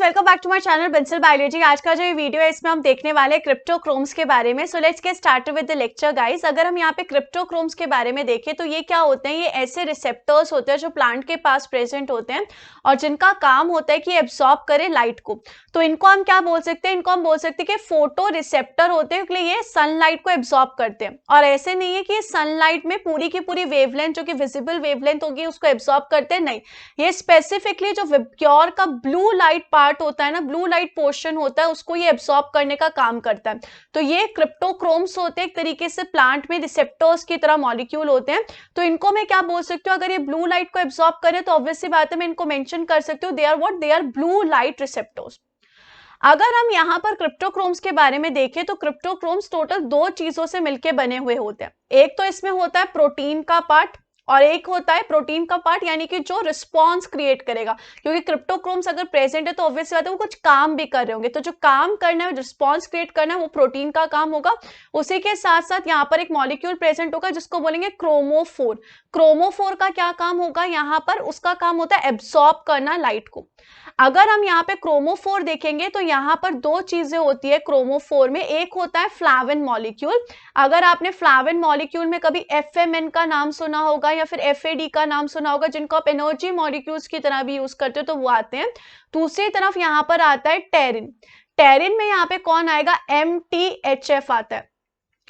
Welcome back to my channel Pencil Biology. आज का जो ये वीडियो है इसमें हम देखने वाले हैं क्रिप्टोक्रोम्स के बारे में। So let's get started with the lecture guys. अगर हम यहाँ पे क्रिप्टोक्रोम्स के बारे में देखें तो ये क्या होते हैं, ये ऐसे रिसेप्टर्स होते हैं जो प्लांट के पास प्रेजेंट होते हैं और जिनका काम होता है कि एब्सॉर्ब करे लाइट को। तो इनको हम क्या बोल सकते हैं, इनको हम बोल सकते हैं कि फोटो रिसेप्टर होते हैं, क्योंकि ये सनलाइट को एब्सॉर्ब करते हैं। और ऐसे नहीं है कि सनलाइट में पूरी की पूरी वेवलेंथ जो कि विजिबल वेवलेंथ होगी उसको एब्सॉर्ब करते हैं, नहीं, ये स्पेसिफिकली जो विबग्योर का ब्लू लाइट पार्ट होता है ना, ब्लू लाइट पोर्शन होता है, उसको ये एब्सॉर्ब करने का काम करता है। तो ये क्रिप्टोक्रोम्स होते हैं, एक तरीके से प्लांट में रिसेप्टर्स की तरह मॉलिक्यूल होते हैं। तो इनको मैं क्या बोल सकती हूँ, अगर ये ब्लू लाइट को एब्सॉर्ब करे तो ऑब्वियसली बात है मैं इनको मेंशन कर सकती हूँ, they are what, they are blue light receptors. अगर हम यहाँ पर क्रिप्टोक्रोम्स के बारे में देखें तो क्रिप्टोक्रोम्स टोटल दो चीजों से मिलकर बने हुए होते हैं। एक तो इसमें होता है प्रोटीन का पार्ट और एक होता है प्रोटीन का पार्ट यानी कि जो रिस्पॉन्स क्रिएट करेगा, क्योंकि क्रिप्टोक्रोम्स अगर प्रेजेंट है तो ऑब्वियस बात है वो कुछ काम भी कर रहे होंगे। तो जो काम करना है, रिस्पॉन्स क्रिएट करना है, वो प्रोटीन का काम होगा। उसी के साथ साथ यहाँ पर एक मॉलिक्यूल प्रेजेंट होगा जिसको बोलेंगे क्रोमोफोर। क्रोमोफोर का क्या काम होगा, यहाँ पर उसका काम होता है एब्सॉर्ब करना लाइट को। अगर हम यहाँ पे क्रोमोफोर देखेंगे तो यहाँ पर दो चीजें होती है क्रोमोफोर में। एक होता है फ्लाविन मॉलिक्यूल। अगर आपने फ्लाविन मॉलिक्यूल में कभी एफएमएन का नाम सुना होगा या फिर एफएडी का नाम सुना होगा, जिनको आप एनर्जी मॉलिक्यूल्स की तरह भी यूज करते हो, तो वो आते हैं। दूसरी तरफ यहाँ पर आता है टेरिन। टेरिन में यहाँ पे कौन आएगा, MTHF आता है।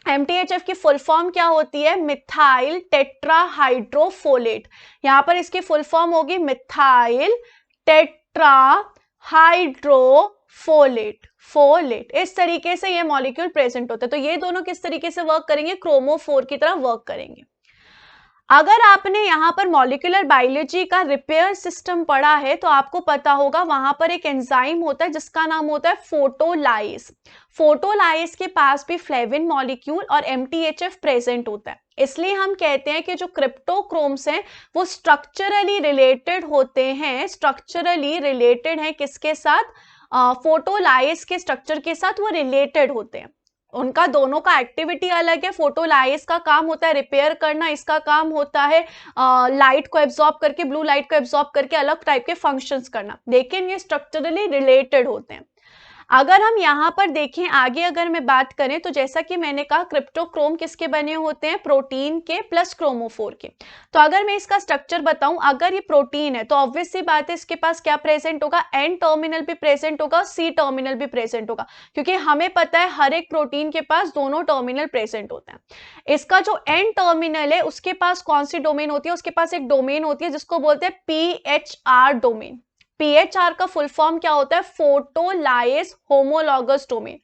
MTHF की फुल फॉर्म क्या होती है, मिथाइल टेट्राहाइड्रोफोलेट। यहाँ पर इसकी फुल फॉर्म होगी मिथाइल टेट्राहाइड्रोफोलेट। फोलेट, इस तरीके से ये मॉलिक्यूल प्रेजेंट होते हैं। तो ये दोनों किस तरीके से वर्क करेंगे, क्रोमोफोर की तरह वर्क करेंगे। अगर आपने यहाँ पर मॉलिक्यूलर बायोलॉजी का रिपेयर सिस्टम पढ़ा है तो आपको पता होगा वहां पर एक एंजाइम होता है जिसका नाम होता है फोटोलाइज। फोटोलाइज के पास भी फ्लेविन मॉलिक्यूल और MTHF प्रेजेंट होता है। इसलिए हम कहते हैं कि जो क्रिप्टोक्रोम्स हैं वो स्ट्रक्चरली रिलेटेड होते हैं। स्ट्रक्चरली रिलेटेड है किसके साथ, फोटोलाइज के स्ट्रक्चर के साथ वो रिलेटेड होते हैं। उनका दोनों का एक्टिविटी अलग है। फोटोलाइज का काम होता है रिपेयर करना, इसका काम होता है लाइट को एब्सॉर्ब करके, ब्लू लाइट को एब्सॉर्ब करके अलग टाइप के फंक्शंस करना, लेकिन ये स्ट्रक्चरली रिलेटेड होते हैं। अगर हम यहाँ पर देखें आगे, अगर मैं बात करें तो जैसा कि मैंने कहा क्रिप्टोक्रोम किसके बने होते हैं, प्रोटीन के प्लस क्रोमोफोर के। तो अगर मैं इसका स्ट्रक्चर बताऊं, अगर ये प्रोटीन है तो ऑब्वियस सी बात है इसके पास क्या प्रेजेंट होगा, N टर्मिनल भी प्रेजेंट होगा, C टर्मिनल भी प्रेजेंट होगा, क्योंकि हमें पता है हर एक प्रोटीन के पास दोनों टर्मिनल प्रेजेंट होते हैं। इसका जो N टर्मिनल है उसके पास कौन सी डोमेन होती है, उसके पास एक डोमेन होती है जिसको बोलते हैं PHR डोमेन। PHR का फुल फॉर्म क्या होता है, photolysis homologous domain.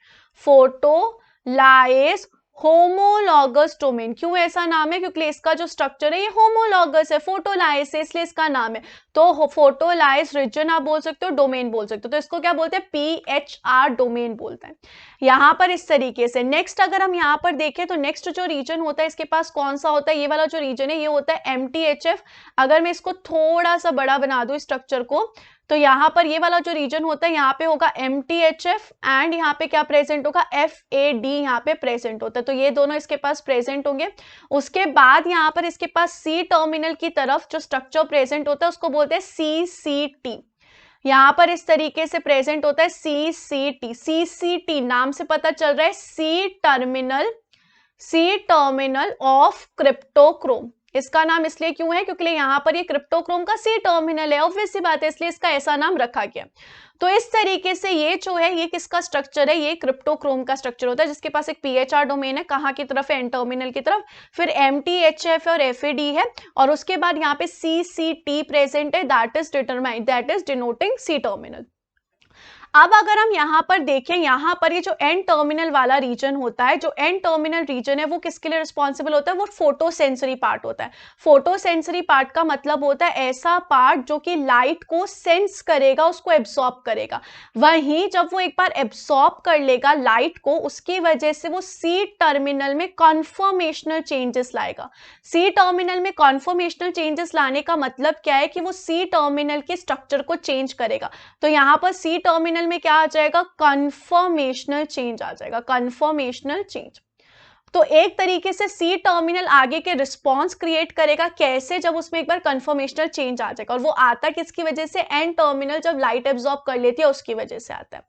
Photolysis homologous domain, क्यों ऐसा नाम है, क्योंकि इसका जो स्ट्रक्चर है ये होमोलॉगस है, फोटोलाइज से, इसलिए इसका नाम है। तो फोटोलाइज रीजन आप बोल सकते हो, डोमेन बोल सकते हो। तो इसको क्या बोलते हैं, PHR डोमेन बोलते हैं यहाँ पर इस तरीके से। नेक्स्ट अगर हम यहाँ पर देखें तो नेक्स्ट जो रीजन होता है इसके पास कौन सा होता है, ये वाला जो रीजन है ये होता है MTHF। अगर मैं इसको थोड़ा सा बड़ा बना दूं स्ट्रक्चर को, तो यहाँ पर ये वाला जो रीजन होता है यहाँ पे होगा MTHF एंड यहाँ पे क्या प्रेजेंट होगा, FAD यहाँ पे प्रेजेंट होता है। तो ये दोनों इसके पास प्रेजेंट होंगे। उसके बाद यहाँ पर इसके पास C टर्मिनल की तरफ जो स्ट्रक्चर प्रेजेंट होता है उसको बोलते हैं CCT। यहाँ पर इस तरीके से प्रेजेंट होता है CCT। CCT नाम से पता चल रहा है C टर्मिनल ऑफ क्रिप्टोक्रोम। इसका नाम इसलिए क्यों है, क्योंकि यहाँ पर ये क्रिप्टोक्रोम का C टर्मिनल है, ऑब्वियस सी बात है, इसलिए इसका ऐसा नाम रखा गया। तो इस तरीके से ये जो है ये किसका स्ट्रक्चर है, ये क्रिप्टोक्रोम का स्ट्रक्चर होता है जिसके पास एक PHR डोमेन है, कहाँ की तरफ है, N टर्मिनल की तरफ, फिर MTHF और FAD है, और उसके बाद यहाँ पे CCT प्रेजेंट है, that is denoting C terminal. अब अगर हम यहाँ पर देखें, यहाँ पर ये जो N टर्मिनल वाला रीजन होता है, जो N टर्मिनल रीजन है वो किसके लिए रिस्पॉन्सिबल होता है, वो फोटोसेंसरी पार्ट होता है। फोटोसेंसरी पार्ट का मतलब होता है ऐसा पार्ट जो कि लाइट को सेंस करेगा, उसको एब्सॉर्ब करेगा। वहीं जब वो एक बार एब्सॉर्ब कर लेगा लाइट को, उसकी वजह से वो C टर्मिनल में कॉन्फॉर्मेशनल चेंजेस लाएगा। C टर्मिनल में कॉन्फॉर्मेशनल चेंजेस लाने का मतलब क्या है कि वो C टर्मिनल के स्ट्रक्चर को चेंज करेगा। तो यहाँ पर C टर्मिनल में क्या आ जाएगा, कन्फॉर्मेशनल चेंज आ जाएगा, कन्फॉर्मेशनल चेंज। तो एक तरीके से सी टर्मिनल आगे के रिस्पॉन्स क्रिएट करेगा, कैसे, जब उसमें एक बार कन्फर्मेशनल चेंज आ जाएगा, और वो आता किसकी वजह से, एन टर्मिनल जब लाइट एब्जॉर्ब कर लेती है उसकी वजह से आता है।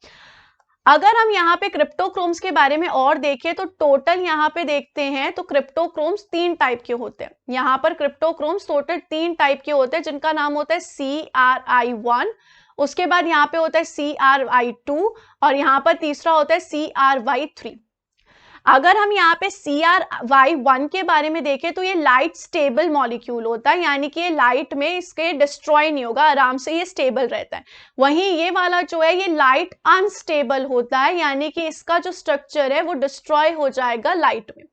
अगर हम यहाँ पे क्रिप्टोक्रोम्स के बारे में और देखें तो टोटल यहाँ पे देखते हैं तो क्रिप्टोक्रोम्स 3 टाइप के होते हैं। यहाँ पर क्रिप्टोक्रोम्स टोटल 3 टाइप के होते हैं, जिनका नाम होता है CRI1, उसके बाद यहाँ पे होता है CRI2, और यहाँ पर तीसरा होता है CRY3। अगर हम यहाँ पे CRY1 के बारे में देखें तो ये लाइट स्टेबल मॉलिक्यूल होता है, यानी कि ये लाइट में इसके डिस्ट्रॉय नहीं होगा, आराम से ये स्टेबल रहता है। वहीं ये वाला जो है ये लाइट अनस्टेबल होता है, यानी कि इसका जो स्ट्रक्चर है वो डिस्ट्रॉय हो जाएगा लाइट में।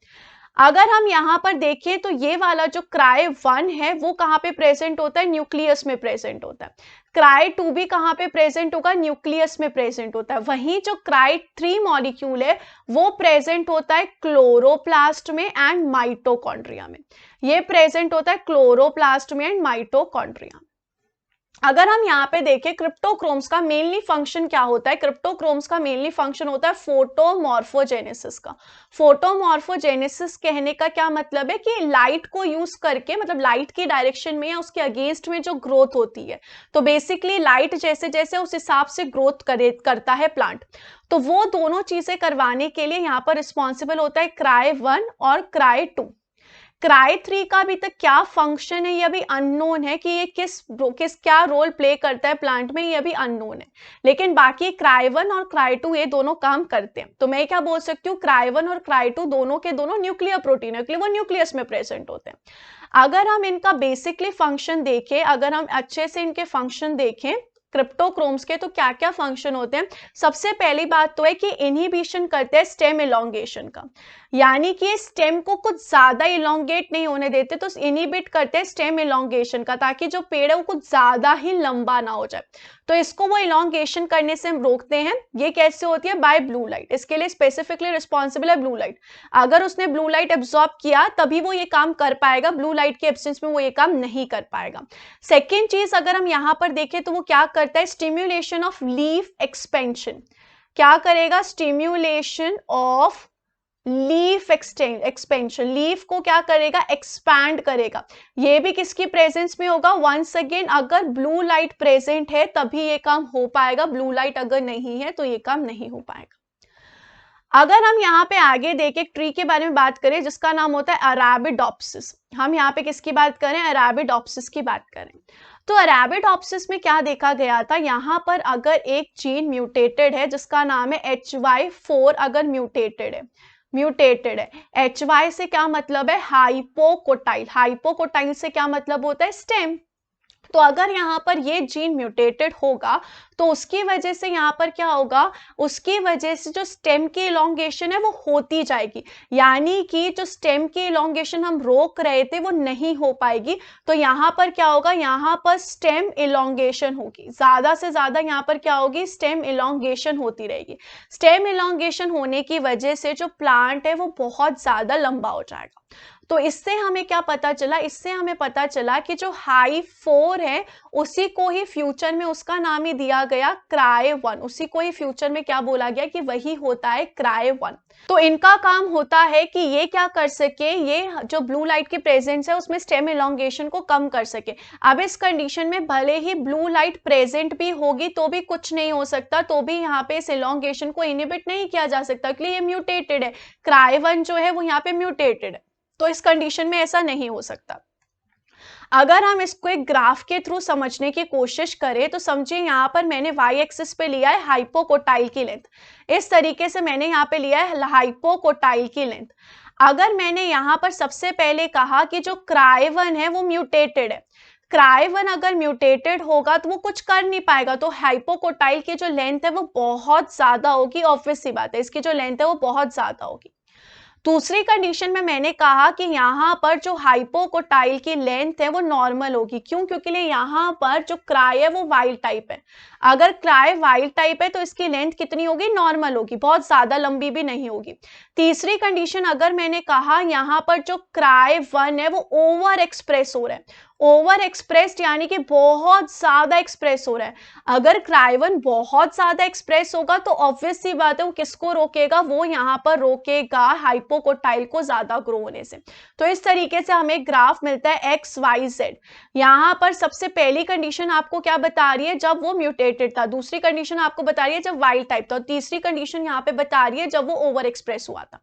अगर हम यहाँ पर देखें तो ये वाला जो Cry1 है वो कहाँ पे प्रेजेंट होता है, न्यूक्लियस में प्रेजेंट होता है। Cry2 भी कहाँ पे प्रेजेंट होगा, न्यूक्लियस में प्रेजेंट होता है। वहीं जो Cry3 मॉलिक्यूल है वो प्रेजेंट होता है क्लोरोप्लास्ट में एंड माइटोकॉन्ड्रिया में। ये प्रेजेंट होता है क्लोरोप्लास्ट में एंड माइटोकॉन्ड्रिया में। अगर हम यहाँ पे देखें क्रिप्टोक्रोम्स का मेनली फंक्शन क्या होता है, क्रिप्टोक्रोम्स का मेनली फंक्शन होता है फोटोमॉर्फोजेनेसिस का। फोटोमॉर्फोजेनेसिस कहने का क्या मतलब है कि लाइट को यूज करके, मतलब लाइट की डायरेक्शन में या उसके अगेंस्ट में जो ग्रोथ होती है, तो बेसिकली लाइट जैसे जैसे उस हिसाब से ग्रोथ करता है प्लांट, तो वो दोनों चीजें करवाने के लिए यहाँ पर रिस्पॉन्सिबल होता है Cry1 और Cry2। Cry3 का अभी तक क्या फंक्शन है ये अभी अननोन है, कि ये किस क्या रोल प्ले करता है प्लांट में, ये अभी अननोन है। लेकिन बाकी Cry1 और Cry2 ये दोनों काम करते हैं। तो मैं क्या बोल सकती हूँ, Cry1 और Cry2 दोनों के दोनों न्यूक्लियर प्रोटीन है, वो न्यूक्लियस में प्रेजेंट होते हैं। अगर हम इनका बेसिकली फंक्शन देखें, अगर हम अच्छे से इनके फंक्शन देखें क्रिप्टोक्रोम्स के, तो क्या क्या फंक्शन होते हैं। सबसे पहली बात तो है कि इनहिबिशन करते हैं स्टेम इलोंगेशन का, यानी कि स्टेम को कुछ ज्यादा इलोंगेट नहीं होने देते, तो इनहिबिट करते हैं स्टेम इलोंगेशन का, ताकि जो पेड़ है वो कुछ ज्यादा ही लंबा ना हो जाए। तो इसको वो इलोंगेशन करने से हम रोकते हैं। ये कैसे होती है, बाय ब्लू लाइट। इसके लिए स्पेसिफिकली रिस्पॉन्सिबल है ब्लू लाइट। अगर उसने ब्लू लाइट एब्जॉर्ब किया तभी वो ये काम कर पाएगा, ब्लू लाइट के एब्सेंस में वो ये काम नहीं कर पाएगा। सेकेंड चीज अगर हम यहाँ पर देखें तो वो क्या करता है, स्टिम्युलेशन ऑफ लीफ एक्सपेंशन। क्या करेगा, stimulation of leaf expansion, leaf को क्या करेगा, एक्सपैंड करेगा। ये भी किसकी प्रेजेंस में होगा, वंस अगेन अगर ब्लू लाइट प्रेजेंट है तभी ये काम हो पाएगा, ब्लू लाइट अगर नहीं है तो ये काम नहीं हो पाएगा। अगर हम यहाँ पे आगे देखें ट्री के बारे में बात करें जिसका नाम होता है अराबिडोप्सिस, हम यहाँ पे किसकी बात करें, अराबिडोप्सिस की बात करें। तो अराबिडोप्सिस में क्या देखा गया था, यहाँ पर अगर एक जीन म्यूटेटेड है जिसका नाम है HY4, अगर म्यूटेटेड है HY से क्या मतलब है, हाइपोकोटाइल। हाइपोकोटाइल से क्या मतलब होता है, स्टेम। तो अगर यहाँ पर ये जीन म्यूटेटेड होगा तो उसकी वजह से यहाँ पर क्या होगा, उसकी वजह से जो स्टेम की इलोंगेशन है वो होती जाएगी, यानी कि जो स्टेम की इलोंगेशन हम रोक रहे थे वो नहीं हो पाएगी। तो यहाँ पर क्या होगा, यहाँ पर स्टेम इलोंगेशन होगी, ज्यादा से ज्यादा यहाँ पर क्या होगी, स्टेम इलोंगेशन होती रहेगी। स्टेम इलोंगेशन होने की वजह से जो प्लांट है वो बहुत ज्यादा लंबा हो जाएगा। तो इससे हमें क्या पता चला, इससे हमें पता चला कि जो Hy4 है उसी को ही फ्यूचर में उसका नाम ही दिया गया Cry1, उसी को ही फ्यूचर में क्या बोला गया कि वही होता है Cry1। तो इनका काम होता है कि ये क्या कर सके, ये जो ब्लू लाइट की प्रेजेंस है उसमें स्टेम इलोंगेशन को कम कर सके। अब इस कंडीशन में भले ही ब्लू लाइट प्रेजेंट भी होगी तो भी कुछ नहीं हो सकता, तो भी यहाँ पे इस इलोंगेशन को इनहिबिट नहीं किया जा सकता, क्योंकि ये म्यूटेटेड है। Cry1 जो है वो यहाँ पे म्यूटेटेड है, तो इस कंडीशन में ऐसा नहीं हो सकता। अगर हम इसको एक ग्राफ के थ्रू समझने की कोशिश करें तो समझिए यहाँ पर मैंने y एक्सिस पे लिया है हाइपोकोटाइल की लेंथ, इस तरीके से मैंने यहाँ पे लिया है हाइपोकोटाइल की लेंथ। अगर मैंने यहाँ पर सबसे पहले कहा कि जो Cry1 है वो म्यूटेटेड है, Cry1 अगर म्यूटेटेड होगा तो वो कुछ कर नहीं पाएगा, तो हाइपोकोटाइल की जो लेंथ है वो बहुत ज्यादा होगी, ऑब्वियस सी बात है, इसकी जो लेंथ है वो बहुत ज्यादा होगी। दूसरी कंडीशन में मैंने कहा कि यहाँ पर जो हाइपोकोटाइल की लेंथ है वो नॉर्मल होगी, क्यों, क्योंकि यहाँ पर जो क्राई है वो वाइल्ड टाइप है। अगर क्राई वाइल्ड टाइप है तो इसकी लेंथ कितनी होगी, नॉर्मल होगी, बहुत ज्यादा लंबी भी नहीं होगी। तीसरी कंडीशन अगर मैंने कहा यहाँ पर जो Cry1 है वो ओवर एक्सप्रेस हो रहा है, ओवर एक्सप्रेस्ड यानी कि बहुत ज्यादा एक्सप्रेस हो रहा है। अगर क्राई1 बहुत ज्यादा एक्सप्रेस होगा तो ऑब्वियस सी बात है वो किसको रोकेगा, वो यहाँ पर रोकेगा हाइपोकोटाइल को ज्यादा ग्रो होने से। तो इस तरीके से हमें ग्राफ मिलता है XYZ। यहाँ पर सबसे पहली कंडीशन आपको क्या बता रही है, जब वो म्यूटेटेड था। दूसरी कंडीशन आपको बता रही है जब वाइल्ड टाइप था। और तीसरी कंडीशन यहाँ पे बता रही है जब वो ओवर एक्सप्रेस हुआ था।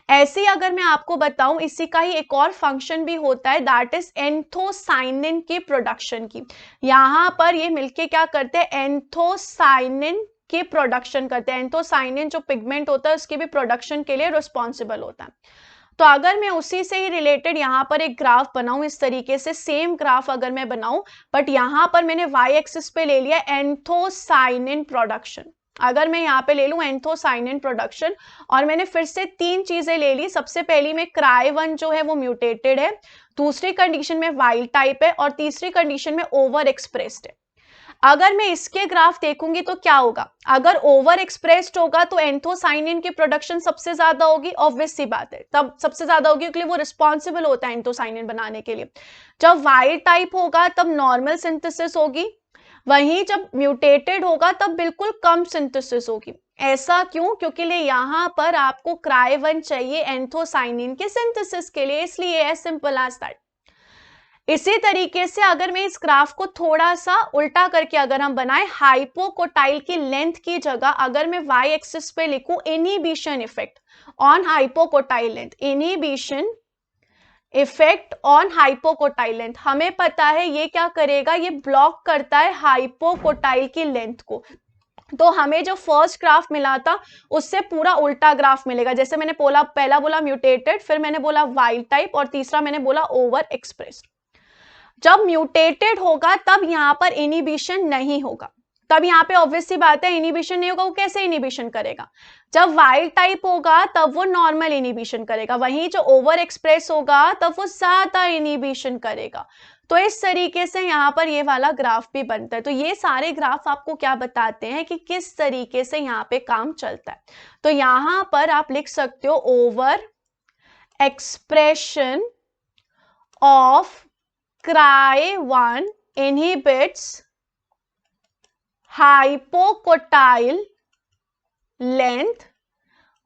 ऐसे ही अगर मैं आपको बताऊं, इसी का ही एक और फंक्शन भी होता है, दैट इज एंथोसाइनिन के प्रोडक्शन की। यहां पर ये मिलके क्या करते हैं, एंथोसाइनिन के प्रोडक्शन करते हैं। एंथोसाइनिन जो पिगमेंट होता है उसके भी प्रोडक्शन के लिए रिस्पॉन्सिबल होता है। तो अगर मैं उसी से ही रिलेटेड यहाँ पर एक ग्राफ बनाऊं, इस तरीके से सेम ग्राफ अगर मैं बनाऊं, बट यहाँ पर मैंने y एक्सिस पे ले लिया एंथोसाइनिन प्रोडक्शन। अगर मैं यहाँ पे ले लूं एंथोसाइनिन प्रोडक्शन, और मैंने फिर से तीन चीजें ले ली। सबसे पहली में क्राई1 जो है वो म्यूटेटेड है, दूसरी कंडीशन में वाइल्ड टाइप है, और तीसरी कंडीशन में ओवर एक्सप्रेस्ड है। अगर मैं इसके ग्राफ देखूंगी तो क्या होगा, अगर ओवर एक्सप्रेस्ड होगा तो एंथोसाइनिन की प्रोडक्शन सबसे ज्यादा होगी, ऑब्वियस सी बात है, तब सबसे ज्यादा होगी क्योंकि वो रिस्पॉन्सिबल होता है एंथोसाइनिन बनाने के लिए। जब वाइल्ड टाइप होगा तब नॉर्मल सिंथेसिस होगी, वहीं जब म्यूटेटेड होगा तब बिल्कुल कम सिंथेसिस होगी। ऐसा क्यों, क्योंकि यहाँ पर आपको क्राई1 चाहिए एंथोसाइनिन के सिंथेसिस के लिए, इसलिए एज सिंपल एज दैट। इसी तरीके से अगर मैं इस ग्राफ को थोड़ा सा उल्टा करके अगर हम बनाएं, हाइपोकोटाइल की लेंथ की जगह अगर मैं y एक्सिस पे लिखूं inhibition effect on hypocotyl length, inhibition effect on hypocotyl length, हमें पता है ये क्या करेगा, ये ब्लॉक करता है हाइपोकोटाइल की लेंथ को। तो हमें जो फर्स्ट ग्राफ मिला था उससे पूरा उल्टा ग्राफ मिलेगा। जैसे मैंने बोला, पहला बोला म्यूटेटेड, फिर मैंने बोला वाइल्ड टाइप, और तीसरा मैंने बोला ओवर एक्सप्रेस्ड। जब म्यूटेटेड होगा तब यहां पर इनहिबिशन नहीं होगा, तब यहाँ पे ऑब्वियस सी बात है इनहिबिशन नहीं होगा। वो कैसे इनहिबिशन करेगा, जब वाइल्ड टाइप होगा तब वो नॉर्मल इनहिबिशन करेगा, वहीं जो ओवर एक्सप्रेस होगा तब वो ज्यादा इनहिबिशन करेगा। तो इस तरीके से यहाँ पर ये वाला ग्राफ भी बनता है। तो ये सारे ग्राफ आपको क्या बताते हैं कि किस तरीके से यहाँ पे काम चलता है। तो यहाँ पर आप लिख सकते हो over expression of cry one inhibits hypocotyl length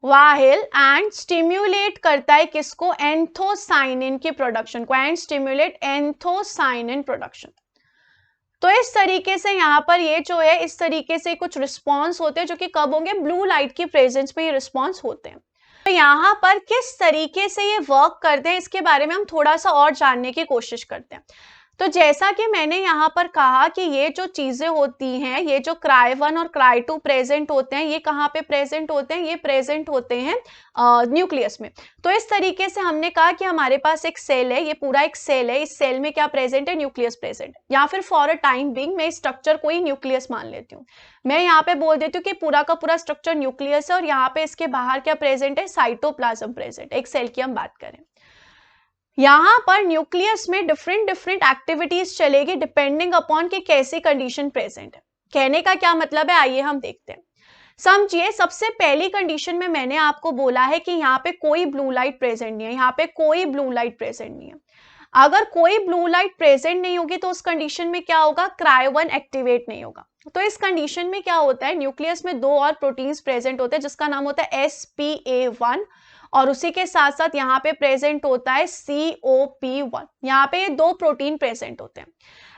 while and stimulate करता है किसको, एंथोसाइनिन की प्रोडक्शन को, एंड स्टिम्युलेट एंथोसाइनिन प्रोडक्शन। तो इस तरीके से यहाँ पर ये जो है इस तरीके से कुछ रिस्पॉन्स होते हैं जो कि कब होंगे, ब्लू लाइट की प्रेजेंस में ये रिस्पॉन्स होते हैं। तो यहाँ पर किस तरीके से ये वर्क करते हैं इसके बारे में हम थोड़ा सा और जानने की कोशिश करते हैं। तो जैसा कि मैंने यहाँ पर कहा कि ये जो चीजें होती हैं, ये जो क्राई1 और क्राई2 प्रेजेंट होते हैं, ये कहाँ पे प्रेजेंट होते हैं, ये प्रेजेंट होते हैं न्यूक्लियस में। तो इस तरीके से हमने कहा कि हमारे पास एक सेल है, ये पूरा एक सेल है, इस सेल में क्या प्रेजेंट है, न्यूक्लियस प्रेजेंट है। या फिर फॉर अ टाइम बिंग मैं स्ट्रक्चर को ही न्यूक्लियस मान लेती हूँ। मैं यहाँ पे बोल देती हूँ कि पूरा का पूरा स्ट्रक्चर न्यूक्लियस है, और यहाँ पे इसके बाहर क्या प्रेजेंट है, साइटोप्लाज्म प्रेजेंट। एक सेल की हम बात करें, यहाँ पर न्यूक्लियस में डिफरेंट एक्टिविटीज चलेगी डिपेंडिंग अपॉन कि कैसी कंडीशन प्रेजेंट है। कहने का क्या मतलब है, आइए हम देखते हैं। समझिए, सबसे पहली कंडीशन में मैंने आपको बोला है कि यहाँ पे कोई ब्लू लाइट प्रेजेंट नहीं है, यहाँ पे कोई ब्लू लाइट प्रेजेंट नहीं है। अगर कोई ब्लू लाइट प्रेजेंट नहीं होगी तो उस कंडीशन में क्या होगा, क्राई1 एक्टिवेट नहीं होगा। तो इस कंडीशन में क्या होता है, न्यूक्लियस में दो और प्रोटीन्स प्रेजेंट होते हैं जिसका नाम होता है spa1, और उसी के साथ साथ यहाँ पे प्रेजेंट होता है COP1। यहाँ पे ये दो प्रोटीन प्रेजेंट होते हैं।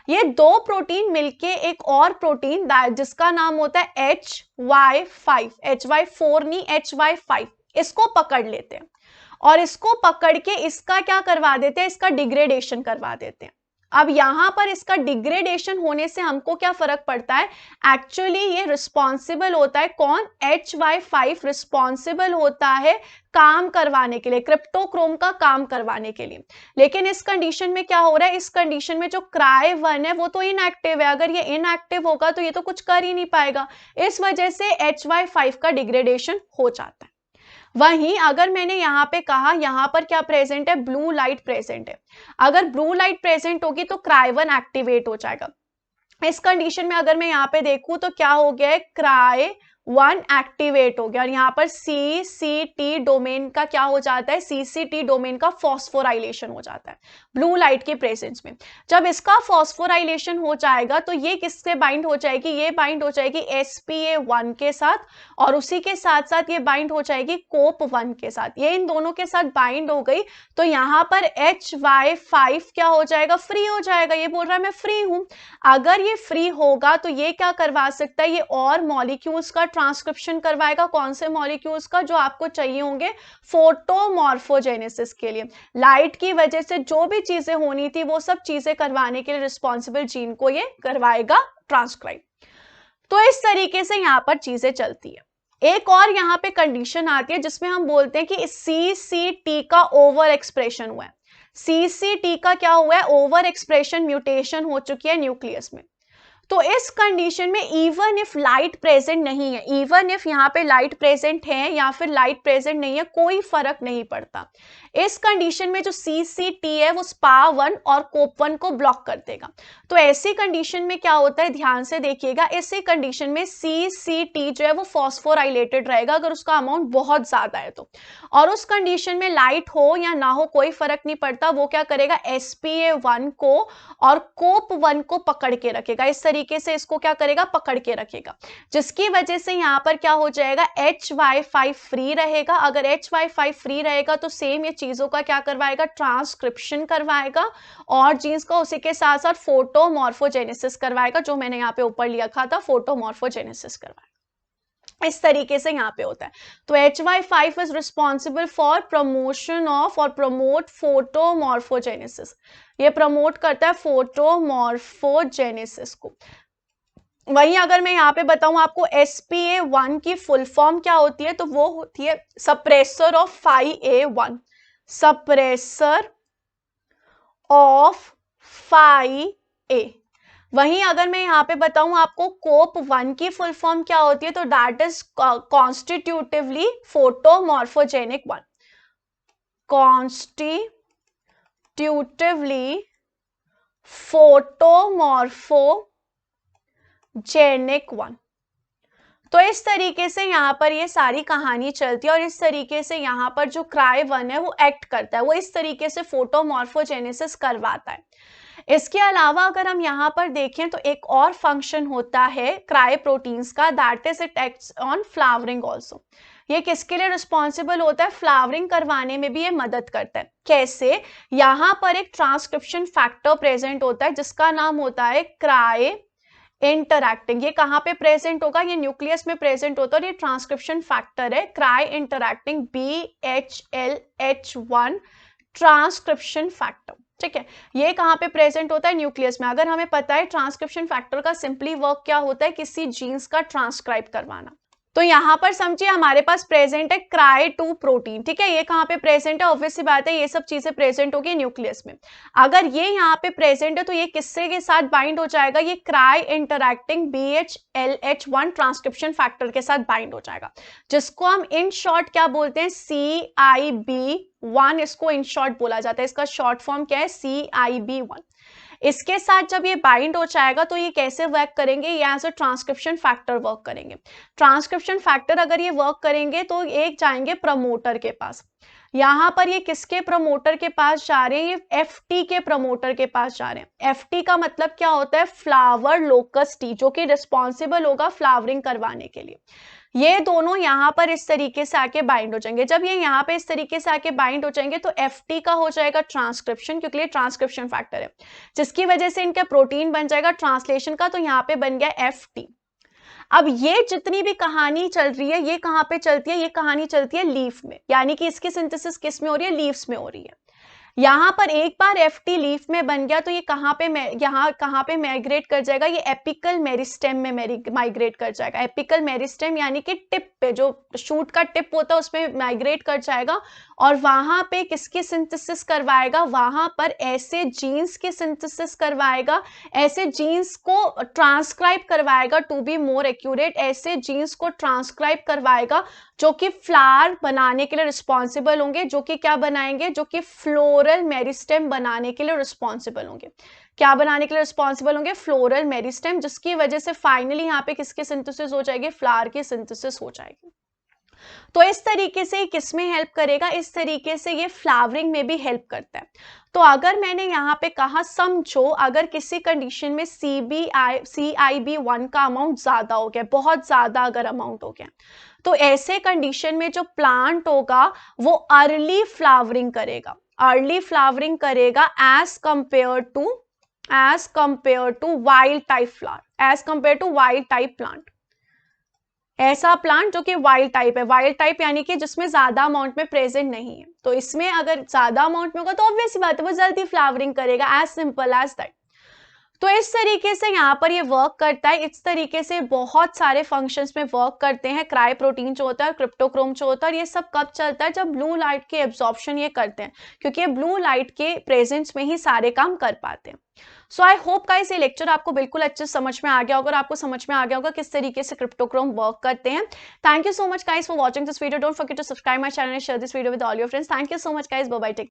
ये दो प्रोटीन मिलके एक और प्रोटीन जिसका नाम होता है HY5, HY4 नहीं HY5, इसको पकड़ लेते हैं, और इसको पकड़ के इसका क्या करवा देते हैं, इसका डिग्रेडेशन करवा देते हैं। अब यहां पर इसका डिग्रेडेशन होने से हमको क्या फर्क पड़ता है, एक्चुअली ये रिस्पॉन्सिबल होता है कौन, HY5 रिस्पॉन्सिबल होता है काम करवाने के लिए, क्रिप्टोक्रोम का काम करवाने के लिए। लेकिन इस कंडीशन में क्या हो रहा है, इस कंडीशन में जो क्राई1 है वो तो इनएक्टिव है। अगर ये इनएक्टिव होगा तो ये तो कुछ कर ही नहीं पाएगा, इस वजह से HY5 का डिग्रेडेशन हो जाता है। वहीं अगर मैंने यहाँ पे कहा यहाँ पर क्या प्रेजेंट है, ब्लू लाइट प्रेजेंट है। अगर ब्लू लाइट प्रेजेंट होगी तो क्राई1 एक्टिवेट हो जाएगा। इस कंडीशन में अगर मैं यहाँ पे देखूं तो क्या हो गया है, क्राई 1 एक्टिवेट हो गया और यहाँ पर CCT डोमेन का क्या हो जाता है, CCT डोमेन का फॉस्फोराइलेशन हो जाता है ब्लू लाइट के प्रेजेंस में। जब इसका फॉस्फोराइलेशन हो जाएगा तो ये किससे बाइंड हो जाएगी, ये बाइंड हो जाएगी spa1 के साथ और उसी के साथ साथ ये बाइंड हो जाएगी COP1 के साथ। ये इन दोनों के साथ बाइंड हो गई तो यहाँ पर HY5 क्या हो जाएगा, फ्री हो जाएगा। ये बोल रहा है मैं फ्री हूं। अगर ये फ्री होगा तो ये क्या करवा सकता है, ये और मॉलिक्यूल्स का ट्रांसक्रिप्शन करवाएगा। कौन से मॉलिक्यूल्स का, जो आपको चाहिए होंगे फोटोमॉर्फोजेनेसिस के लिए। लाइट की वजह से जो भी चीजें होनी थी वो सब चीजें करवाने के लिए रिस्पॉन्सिबल जीन को ये करवाएगा ट्रांसक्राइब। तो इस तरीके से यहाँ पर चीजें चलती है। एक और यहाँ पे कंडीशन आती है जिसमें हम बोलते हैं कि CCT का ओवर एक्सप्रेशन हुआ है। CCT का क्या हुआ है, ओवर एक्सप्रेशन म्यूटेशन हो चुकी है न्यूक्लियस में। तो इस कंडीशन में इवन इफ लाइट प्रेजेंट नहीं है, इवन इफ यहाँ पे लाइट प्रेजेंट है या फिर लाइट प्रेजेंट नहीं है, कोई फर्क नहीं पड़ता। इस कंडीशन में जो CCT है वो SPA1 और COP1 को ब्लॉक कर देगा। तो ऐसी कंडीशन में क्या होता है, ध्यान से देखिएगा, ऐसी कंडीशन में CCT जो है वो फॉस्फोराइलेटेड रहेगा अगर उसका अमाउंट बहुत ज्यादा है तो। और उस कंडीशन में लाइट हो या ना हो कोई फर्क नहीं पड़ता, वो क्या करेगा, SPA1 को और COP1 को पकड़ के रखेगा। इस तरीके से इसको क्या करेगा, पकड़ के रखेगा, जिसकी वजह से यहाँ पर क्या हो जाएगा, HY5 फ्री रहेगा। अगर HY5 फ्री रहेगा तो सेम ये चीजों का क्या करवाएगा, ट्रांसक्रिप्शन करवाएगा और जीन्स का उसी के साथ साथ फोटोमॉर्फोजेनेसिस करवाएगा, जो मैंने यहाँ पे ऊपर लिखा था, फोटोमॉर्फोजेनेसिस करवाएगा। इस तरीके से यहाँ पे होता है। तो HY5 is responsible for promotion of और प्रमोट फोटोमॉर्फोजेनेसिस। ये प्रमोट करता है फोटोमॉर्फोजेनेसिस को। वहीं अगर मैं यहाँ पे बताऊं आपको SPA1 की फुल फॉर्म क्या होती है, तो वो होती है suppressor of 5A1, suppressor of 5A। वहीं अगर मैं यहाँ पे बताऊं आपको COP1 की फुल फॉर्म क्या होती है, तो दैट इज कॉन्स्टिट्यूटिवली फोटोमॉर्फोजेनिक 1, कॉन्स्टिट्यूटिवली फोटोमॉर्फोजेनिक 1। तो इस तरीके से यहाँ पर ये सारी कहानी चलती है और इस तरीके से यहाँ पर जो CRY1 है वो एक्ट करता है, वो इस तरीके से फोटोमॉर्फोजेनेसिस करवाता है। इसके अलावा अगर हम यहाँ पर देखें तो एक और फंक्शन होता है क्राई प्रोटीन्स का, that is it acts on flowering also. ये किसके लिए रिस्पॉन्सिबल होता है, फ्लावरिंग करवाने में भी ये मदद करता है। कैसे, यहाँ पर एक ट्रांसक्रिप्शन फैक्टर प्रेजेंट होता है जिसका नाम होता है क्राई इंटरैक्टिंग। ये कहाँ पे प्रेजेंट होगा, ये न्यूक्लियस में प्रेजेंट होता है और ये ट्रांसक्रिप्शन फैक्टर है cry interacting BHLH1 transcription factor. ठीक है, ये कहाँ पे प्रेजेंट होता है, न्यूक्लियस में। अगर हमें पता है ट्रांसक्रिप्शन फैक्टर का सिंपली वर्क क्या होता है, किसी जीन्स का ट्रांसक्राइब करवाना। तो यहाँ पर समझिए हमारे पास प्रेजेंट है CRY2 प्रोटीन। ठीक है, ये कहाँ पे प्रेजेंट है, ऑब्वियस सी बात है ये सब चीजें प्रेजेंट होगी न्यूक्लियस में। अगर ये यहाँ पे प्रेजेंट है तो ये किससे के साथ बाइंड हो जाएगा, ये cry interacting BHLH1 transcription factor के साथ बाइंड हो जाएगा, जिसको हम इन शॉर्ट क्या बोलते हैं, CIB1। इसको इन शॉर्ट बोला जाता है, इसका शॉर्ट फॉर्म क्या है, CIB1। इसके साथ जब ये बाइंड हो जाएगा तो ये कैसे वर्क करेंगे, ये as a transcription factor work करेंगे। ट्रांसक्रिप्शन फैक्टर अगर ये वर्क करेंगे तो एक जाएंगे प्रमोटर के पास। यहाँ पर ये किसके प्रमोटर के पास जा रहे हैं, ये FT के प्रमोटर के पास जा रहे हैं। FT का मतलब क्या होता है, फ्लावर लोकस टी, जो कि रिस्पॉन्सिबल होगा फ्लावरिंग करवाने के लिए। ये दोनों यहाँ पर इस तरीके से आके बाइंड हो जाएंगे। जब ये यहाँ पे इस तरीके से आके बाइंड हो जाएंगे तो FT का हो जाएगा ट्रांसक्रिप्शन, क्योंकि ये ट्रांसक्रिप्शन फैक्टर है, जिसकी वजह से इनका प्रोटीन बन जाएगा ट्रांसलेशन का, तो यहाँ पे बन गया FT। अब ये जितनी भी कहानी चल रही है ये कहाँ पे चलती है, ये कहानी चलती है लीफ में, यानी कि इसकी सिंथेसिस किस में हो रही है, लीव्स में हो रही है। यहाँ पर एक बार FT लीफ में बन गया तो ये कहाँ पे माइग्रेट कर जाएगा, ये एपिकल मेरिस्टेम में माइग्रेट कर जाएगा। एपिकल मेरिस्टेम यानी कि टिप पे, जो शूट का टिप होता है उसमें माइग्रेट कर जाएगा और वहां पे किसकी सिंथेसिस करवाएगा, वहां पर ऐसे जीन्स की सिंथेसिस करवाएगा, ऐसे जीन्स को ट्रांसक्राइब करवाएगा, टू बी मोर एक्यूरेट ऐसे जीन्स को ट्रांसक्राइब करवाएगा जो कि फ्लावर बनाने के लिए रिस्पॉन्सिबल होंगे, जो कि क्या बनाएंगे, जो कि फ्लोरल फ्लोरल मेरिस्टेम बनाने के लिए रिस्पॉन्सिबल होंगे। क्या बनाने के लिए रिस्पॉन्सिबल होंगे? फ्लोरल मेरिस्टेम, जिसकी वजह से फाइनली यहाँ पे किसकी सिंथेसिस हो जाएगी? फ्लावर की सिंथेसिस हो जाएगी। तो इस तरीके से किस में हेल्प करेगा? इस तरीके से ये फ्लावरिंग में भी हेल्प करता है। तो अगर मैंने यहाँ पे कहा समझो, अगर किसी कंडीशन में CIB1 का अमाउंट ज्यादा हो गया, बहुत ज्यादा अगर अमाउंट हो गया, तो ऐसे कंडीशन में जो प्लांट होगा वो अर्ली फ्लावरिंग करेगा, अर्ली फ्लावरिंग करेगा as compare to wild type flower, as compare to wild type plant. ऐसा प्लांट जो कि वाइल्ड टाइप है, वाइल्ड टाइप यानी कि जिसमें ज्यादा अमाउंट में प्रेजेंट नहीं है, तो इसमें अगर ज्यादा अमाउंट में होगा तो ऑब्वियस बात है वो जल्दी फ्लावरिंग करेगा, एज सिंपल एज दैट। तो इस तरीके से यहाँ पर ये वर्क करता है। इस तरीके से बहुत सारे फंक्शंस में वर्क करते हैं। क्राई प्रोटीन जो होता है और क्रिप्टोक्रोम जो होता है, और ये सब कब चलता है? जब ब्लू लाइट के एब्जॉर्प्शन ये करते हैं, क्योंकि ये ब्लू लाइट के प्रेजेंस में ही सारे काम कर पाते हैं। सो आई होप गाइस ये लेक्चर आपको बिल्कुल अच्छे से समझ में आ गया होगा, और आपको समझ में आ गया होगा किस तरीके से क्रिप्टोक्रोम वर्क करते हैं। Thank you so much guys for watching this video. Don't forget to subscribe my channel and share this video with all your friends. Thank you so much guys, bye bye, take